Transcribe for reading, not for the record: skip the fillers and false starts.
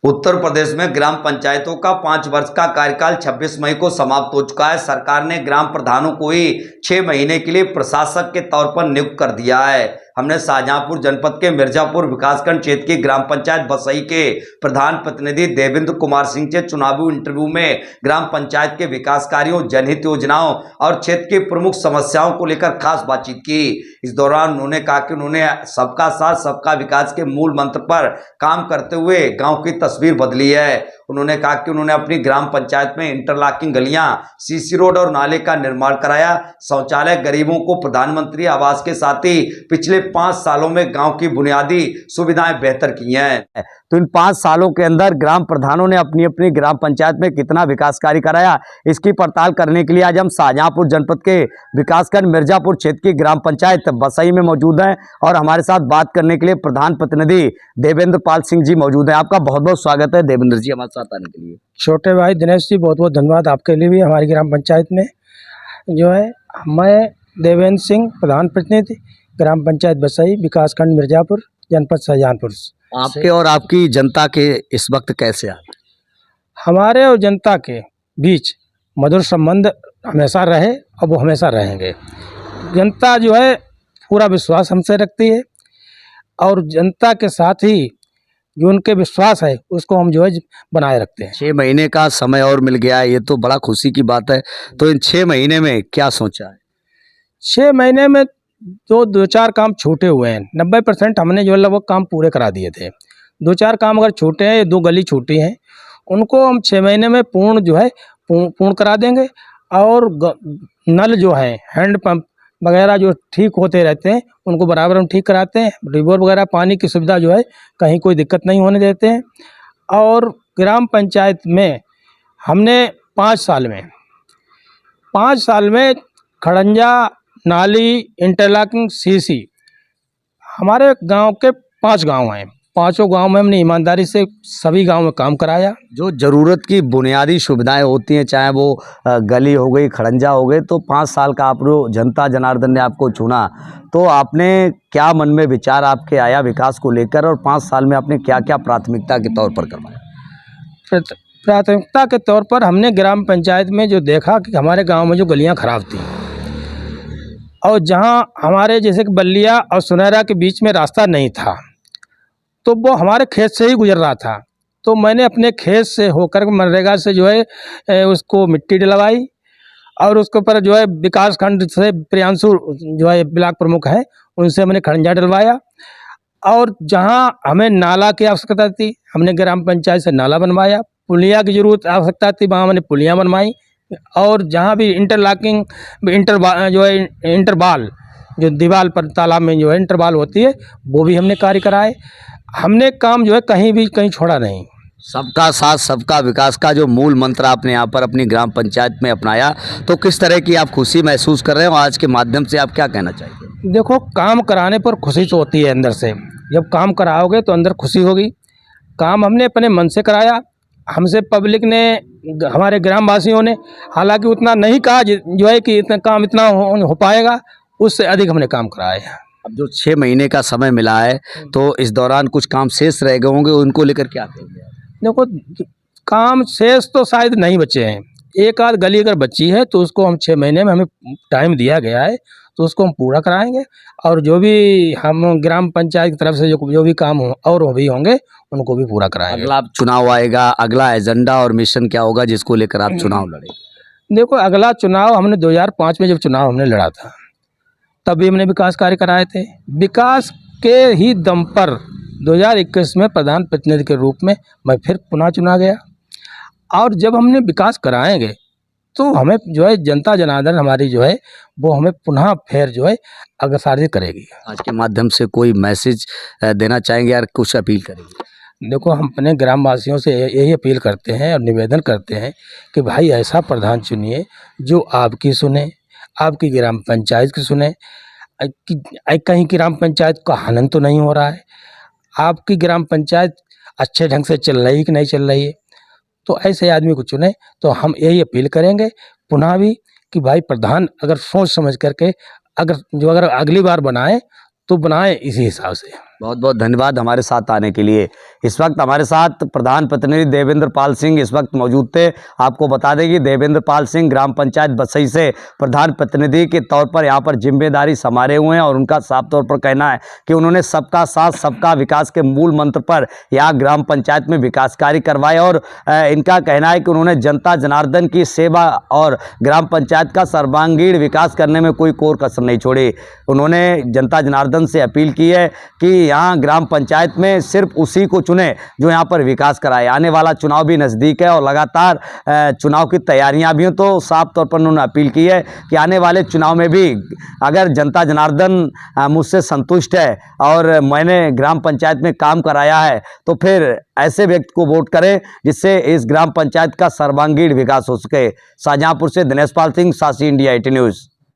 उत्तर प्रदेश में ग्राम पंचायतों का 5 वर्ष का कार्यकाल 26 मई को समाप्त हो चुका है। सरकार ने ग्राम प्रधानों को ही 6 महीने के लिए प्रशासक के तौर पर नियुक्त कर दिया है। हमने शाहजहांपुर जनपद के मिर्जापुर विकासखंड क्षेत्र की ग्राम पंचायत बसई के प्रधान प्रतिनिधि देवेंद्र कुमार सिंह से चुनावी इंटरव्यू में ग्राम पंचायत के विकास कार्यों, जनहित योजनाओं और क्षेत्र की प्रमुख समस्याओं को लेकर खास बातचीत की। इस दौरान उन्होंने कहा कि उन्होंने सबका साथ सबका विकास के मूल मंत्र पर काम करते हुए गांव की तस्वीर बदली है। उन्होंने कहा कि उन्होंने अपनी ग्राम पंचायत में इंटरलॉकिंग गलियां, सीसी रोड और नाले का निर्माण कराया। शौचालय गरीबों को प्रधानमंत्री आवास के साथ ही पिछले 5 सालों में गांव की बुनियादी सुविधाएं बेहतर की हैं। तो इन 5 सालों के अंदर ग्राम प्रधानों ने अपनी अपनी ग्राम पंचायत में कितना विकास कार्य कराया, इसकी पड़ताल करने के लिए आज हम शाहजहांपुर जनपद के विकासखंड मिर्जापुर क्षेत्र की ग्राम पंचायत बसई में मौजूद हैं और हमारे साथ बात करने के लिए प्रधान प्रतिनिधि देवेंद्र पाल सिंह जी मौजूद हैं। आपका बहुत बहुत स्वागत है देवेंद्र जी हमारे साथ आने के लिए। छोटे भाई दिनेश जी, बहुत बहुत धन्यवाद आपके लिए भी। हमारी ग्राम पंचायत में जो है, मैं देवेंद्र सिंह, प्रधान प्रतिनिधि, ग्राम पंचायत बसई, विकासखंड मिर्जापुर, जनपद शाहजहांपुर। आपके और आपकी जनता के इस वक्त कैसे हैं? हमारे और जनता के बीच मधुर संबंध हमेशा रहे और वो हमेशा रहेंगे। जनता जो है पूरा विश्वास हमसे रखती है और जनता के साथ ही जो उनके विश्वास है उसको हम जो है बनाए रखते हैं। 6 महीने का समय और मिल गया है, ये तो बड़ा खुशी की बात है। तो इन 6 महीने में क्या सोचा है? 6 महीने में तो 2-4 काम छूटे हुए हैं। 90% हमने जो है लगभग काम पूरे करा दिए थे। 2-4 काम अगर छूटे हैं, 2 गली छूटी हैं, उनको हम 6 महीने में पूर्ण जो है पूर्ण करा देंगे। और नल जो है, हैंड पंप वगैरह जो ठीक होते रहते हैं उनको बराबर हम ठीक कराते हैं। रिवर वगैरह पानी की सुविधा जो है कहीं कोई दिक्कत नहीं होने देते हैं। और ग्राम पंचायत में हमने 5 साल में खड़ंजा, नाली, इंटरलॉकिंग, सीसी, हमारे गांव के 5 गांव हैं। 5 गांव में हमने ईमानदारी से सभी गांव में काम कराया। जो ज़रूरत की बुनियादी सुविधाएं होती हैं, चाहे वो गली हो गई, खड़ंजा हो गए, तो 5 साल का आप लोग जनता जनार्दन ने आपको चुना, तो आपने क्या मन में विचार आपके आया विकास को लेकर और 5 साल में आपने क्या क्या प्राथमिकता के तौर पर करवाया? प्राथमिकता के तौर पर हमने ग्राम पंचायत में जो देखा कि हमारे गाँव में जो गलियाँ खराब थी और जहाँ हमारे जैसे कि बल्लिया और सुनहरा के बीच में रास्ता नहीं था, तो वो हमारे खेत से ही गुजर रहा था। तो मैंने अपने खेत से होकर मनरेगा से जो है उसको मिट्टी डलवाई और उसके ऊपर जो है विकास खंड से प्रियांशु जो है ब्लॉक प्रमुख है, उनसे मैंने खड़ंजा डलवाया। और जहाँ हमें नाला की आवश्यकता थी, हमने ग्राम पंचायत से नाला बनवाया। पुलिया की जरूरत आवश्यकता थी, वहाँ मैंने पुलियाँ बनवाई। और जहाँ भी इंटरलॉकिंग इंटरबाल जो दीवार पर तालाब में जो है इंटरबाल होती है, वो भी हमने कार्य कराए। हमने काम जो है कहीं छोड़ा नहीं। सबका साथ सबका विकास का जो मूल मंत्र आपने यहाँ पर अपनी ग्राम पंचायत में अपनाया, तो किस तरह की आप खुशी महसूस कर रहे हो? आज के माध्यम से आप क्या कहना चाहिए? देखो, काम कराने पर खुशी तो होती है अंदर से। जब काम कराओगे तो अंदर खुशी होगी। काम हमने अपने मन से कराया, हमसे पब्लिक ने, हमारे ग्रामवासियों ने हालांकि उतना नहीं कहा जो है कि इतना काम इतना हो पाएगा, उससे अधिक हमने काम कराया है। अब जो 6 महीने का समय मिला है, तो इस दौरान कुछ काम शेष रह गए होंगे, उनको लेकर क्या कहेंगे? देखो, काम शेष तो शायद नहीं बचे हैं। एक आध गली अगर बची है तो उसको हम 6 महीने में हमें टाइम दिया गया है, तो उसको हम पूरा कराएंगे। और जो भी हम ग्राम पंचायत की तरफ से जो भी काम और वो भी होंगे उनको भी पूरा कराएंगे। अगला चुनाव आएगा, अगला एजेंडा और मिशन क्या होगा जिसको लेकर आप चुनाव लड़ेंगे? देखो, अगला चुनाव हमने 2005 में जब चुनाव हमने लड़ा था, तभी हमने विकास कार्य कराए थे। विकास के ही दम पर 2021 में प्रधान प्रतिनिधि के रूप में मैं फिर पुनः चुना गया। और जब हमने विकास कराएंगे तो हमें जो है जनता जनार्दन हमारी जो है वो हमें पुनः फिर जो है अग्रसारित करेगी। आज के माध्यम से कोई मैसेज देना चाहेंगे यार, कुछ अपील करेंगे? देखो, हम अपने ग्रामवासियों से यही अपील करते हैं और निवेदन करते हैं कि भाई ऐसा प्रधान चुनिए जो आपकी सुने, आपकी ग्राम पंचायत की सुने। कहीं ग्राम पंचायत का हनन तो नहीं हो रहा है, आपकी ग्राम पंचायत अच्छे ढंग से चल रही है कि नहीं चल रही है, तो ऐसे आदमी को चुने। तो हम यही अपील करेंगे पुनः भी कि भाई प्रधान अगर सोच समझ करके अगर अगली बार बनाए तो बनाए इसी हिसाब से। बहुत बहुत धन्यवाद हमारे साथ आने के लिए। इस वक्त हमारे साथ प्रधान प्रतिनिधि देवेंद्र पाल सिंह इस वक्त मौजूद थे। आपको बता दें कि देवेंद्र पाल सिंह ग्राम पंचायत बसई से प्रधान प्रतिनिधि के तौर पर यहाँ पर जिम्मेदारी संभाले हुए हैं और उनका साफ तौर पर कहना है कि उन्होंने सबका साथ सबका विकास के मूल मंत्र पर यहाँ ग्राम पंचायत में विकास कार्य करवाए और इनका कहना है कि उन्होंने जनता जनार्दन की सेवा और ग्राम पंचायत का सर्वांगीण विकास करने में कोई कोर कसर नहीं छोड़ी। उन्होंने जनता जनार्दन से अपील की है कि यहाँ ग्राम पंचायत में सिर्फ उसी को चुने जो यहाँ पर विकास कराए। आने वाला चुनाव भी नज़दीक है और लगातार चुनाव की तैयारियां भी हैं, तो साफ तौर पर उन्होंने अपील की है कि आने वाले चुनाव में भी अगर जनता जनार्दन मुझसे संतुष्ट है और मैंने ग्राम पंचायत में काम कराया है तो फिर ऐसे व्यक्ति को वोट करें जिससे इस ग्राम पंचायत का सर्वांगीण विकास हो सके। शाहजहांपुर से दिनेश पाल सिंह, सासी इंडिया 18 न्यूज़।